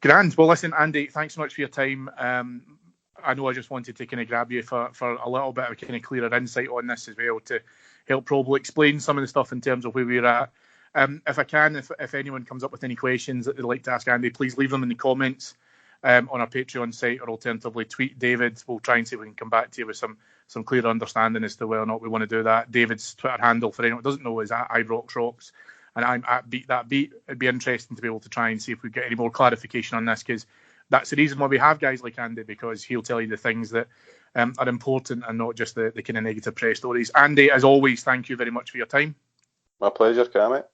Grand. Well, listen, Andy, thanks so much for your time. I know I just wanted to kind of grab you for a little bit of kind of clearer insight on this as well, to help probably explain some of the stuff in terms of where we're at. If anyone comes up with any questions that they'd like to ask Andy, please leave them in the comments on our Patreon site, or alternatively tweet David. We'll try and see if we can come back to you with some clear understanding as to whether or not we want to do that. David's Twitter handle, for anyone who doesn't know, is at @IBroxRocks, and I'm at Beat That Beat. It'd be interesting to be able to try and see if we get any more clarification on this, because that's the reason why we have guys like Andy, because he'll tell you the things that are important and not just the kind of negative press stories. Andy, as always, thank you very much for your time.
My pleasure, Cammy.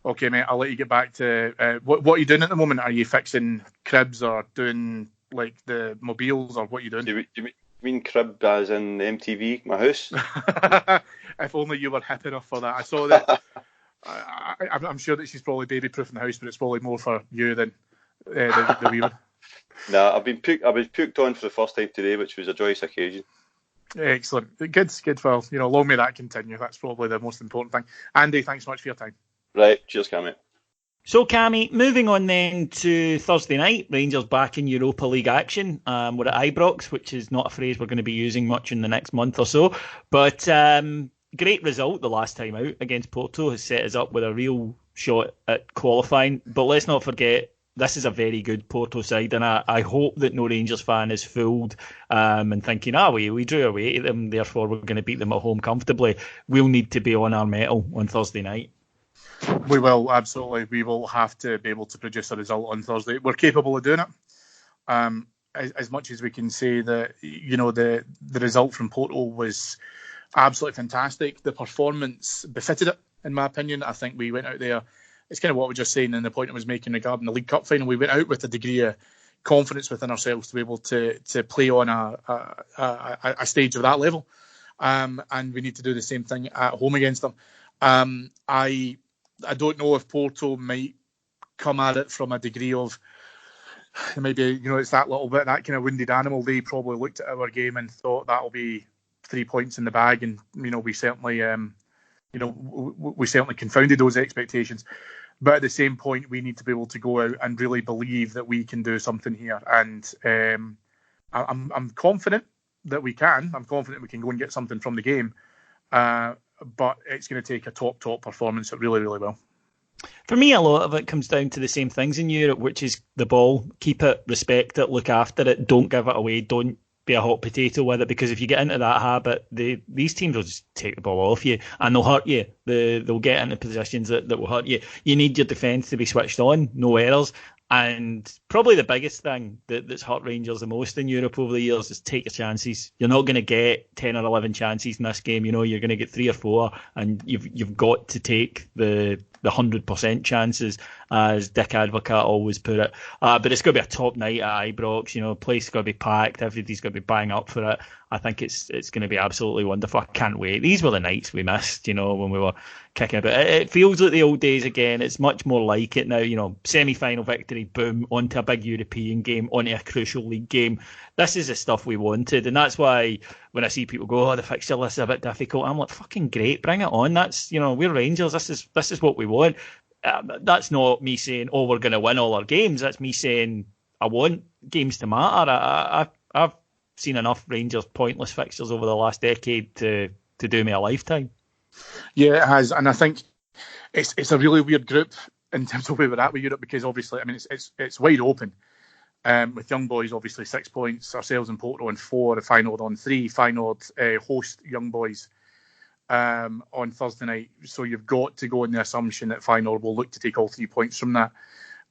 Okay, mate, I'll let you get back to what are you doing at the moment? Are you fixing cribs or doing like the mobiles, or what are you doing?
Do you mean crib as in MTV, my house?
If only you were hip enough for that. I saw that. I'm sure that she's probably baby-proofing the house, but it's probably more for you than the wee one.
No, I was puked on for the first time today, which was a joyous occasion.
Excellent. Good. Well, long may that continue. That's probably the most important thing. Andy, thanks so much for your time.
Right. Cheers, Cammy.
So, Cammy, moving on then to Thursday night, Rangers back in Europa League action. We're at Ibrox, which is not a phrase we're going to be using much in the next month or so. But great result the last time out against Porto has set us up with a real shot at qualifying. But let's not forget, this is a very good Porto side, and I hope that no Rangers fan is fooled and thinking, we drew away to them, therefore we're going to beat them at home comfortably. We'll need to be on our mettle on Thursday night.
We will, absolutely. We will have to be able to produce a result on Thursday. We're capable of doing it. As much as we can say that, the result from Porto was absolutely fantastic, the performance befitted it, in my opinion. I think we went out there, it's kind of what we're just saying, and the point I was making regarding the League Cup final. We went out with a degree of confidence within ourselves to be able to play on a stage of that level. And we need to do the same thing at home against them. I don't know if Porto might come at it from a degree of maybe, it's that little bit, that kind of wounded animal. They probably looked at our game and thought that'll be 3 points in the bag, and we certainly we certainly confounded those expectations. But at the same point, we need to be able to go out and really believe that we can do something here. And I'm confident that we can. I'm confident we can go and get something from the game. But it's going to take a top performance. It really, really will.
For me, a lot of it comes down to the same things in Europe, which is the ball. Keep it, respect it, look after it. Don't give it away. Don't be a hot potato with it, because if you get into that habit, these teams will just take the ball off you and they'll hurt you. They'll get into positions that will hurt you. You need your defence to be switched on, no errors. And probably the biggest thing that's hurt Rangers the most in Europe over the years is take your chances. You're not going to get 10 or 11 chances in this game. You're going to get 3 or 4, and you've got to take the 100% chances, as Dick Advocaat always put it. But it's going to be a top night at Ibrox. Place is going to be packed. Everybody's going to be bang up for it. I think it's going to be absolutely wonderful. I can't wait. These were the nights we missed, when we were kicking about. It feels like the old days again. It's much more like it now. Semi-final victory, boom, onto a big European game, onto a crucial league game. This is the stuff we wanted, and that's why when I see people go, "Oh, the fixture list is a bit difficult," I'm like, "Fucking great, bring it on." That's we're Rangers. This is what we want. That's not me saying, "Oh, we're going to win all our games." That's me saying, I want games to matter. I've seen enough Rangers pointless fixtures over the last decade to do me a lifetime.
Yeah, it has, and I think it's a really weird group in terms of where we're at with Europe, because obviously, it's wide open. With Young Boys, obviously 6 points, ourselves and Porto on 4, Feyenoord on 3. Feyenoord host Young Boys on Thursday night. So you've got to go on the assumption that Feyenoord will look to take all 3 points from that.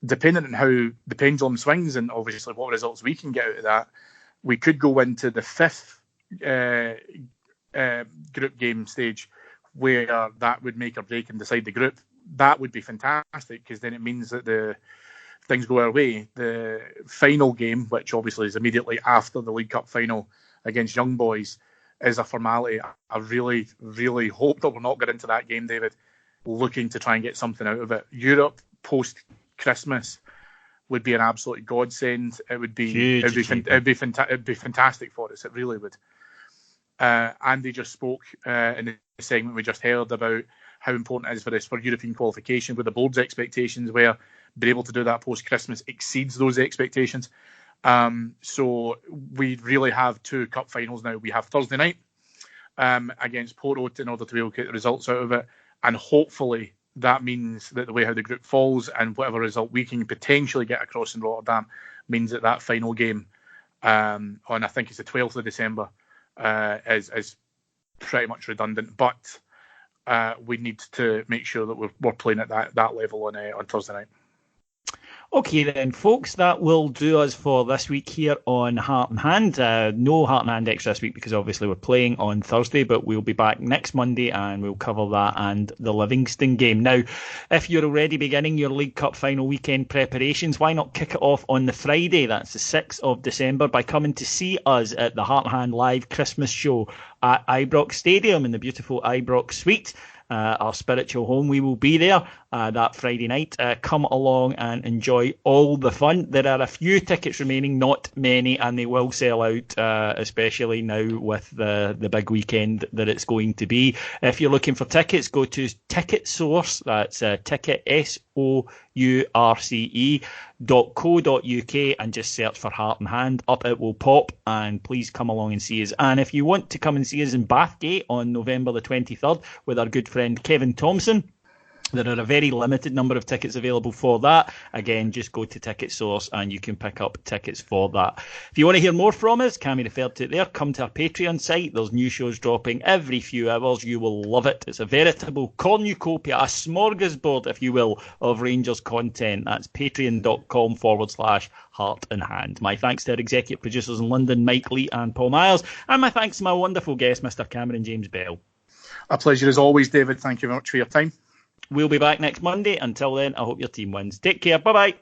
Depending on how the pendulum swings and obviously what results we can get out of that, we could go into the 5th group game stage where that would make or break and decide the group. That would be fantastic, because then it means that the things go our way. The final game, which obviously is immediately after the League Cup final against Young Boys, is a formality. I really, really hope that we're not getting into that game, David, looking to try and get something out of it. Europe post-Christmas would be an absolute godsend. It would be fantastic for us. It really would. Andy just spoke in the segment we just heard about how important it is for us for European qualification, with the board's expectations, where being able to do that post-Christmas exceeds those expectations. So we really have 2 cup finals now. We have Thursday night against Porto in order to be able to get the results out of it, and hopefully that means that the way how the group falls and whatever result we can potentially get across in Rotterdam means that final game on, I think it's the 12th of December, is pretty much redundant. But we need to make sure that we're playing at that level on Thursday night.
Okay then, folks, that will do us for this week here on Heart and Hand. No Heart and Hand extra this week because obviously we're playing on Thursday, but we'll be back next Monday and we'll cover that and the Livingston game. Now, if you're already beginning your League Cup final weekend preparations, why not kick it off on the Friday, that's the 6th of December, by coming to see us at the Heart and Hand live Christmas show at Ibrox Stadium in the beautiful Ibrox Suite. Our spiritual home. We will be there that Friday night. Come along and enjoy all the fun. There are a few tickets remaining, not many, and they will sell out, especially now with the big weekend that it's going to be. If you're looking for tickets, go to Ticket Source. That's Ticket source.co.uk and just search for Heart and Hand. Up it will pop, and please come along and see us. And if you want to come and see us in Bathgate on November the 23rd with our good friend Kevin Thompson, there are a very limited number of tickets available for that. Again, just go to Ticket Source and you can pick up tickets for that. If you want to hear more from us, Cammy referred to it there, come to our Patreon site. There's new shows dropping every few hours. You will love it. It's a veritable cornucopia, a smorgasbord, if you will, of Rangers content. That's patreon.com/Heart and Hand. My thanks to our executive producers in London, Mike Lee and Paul Myers. And my thanks to my wonderful guest, Mr. Cameron James Bell.
A pleasure as always, David. Thank you very much for your time.
We'll be back next Monday. Until then, I hope your team wins. Take care. Bye-bye.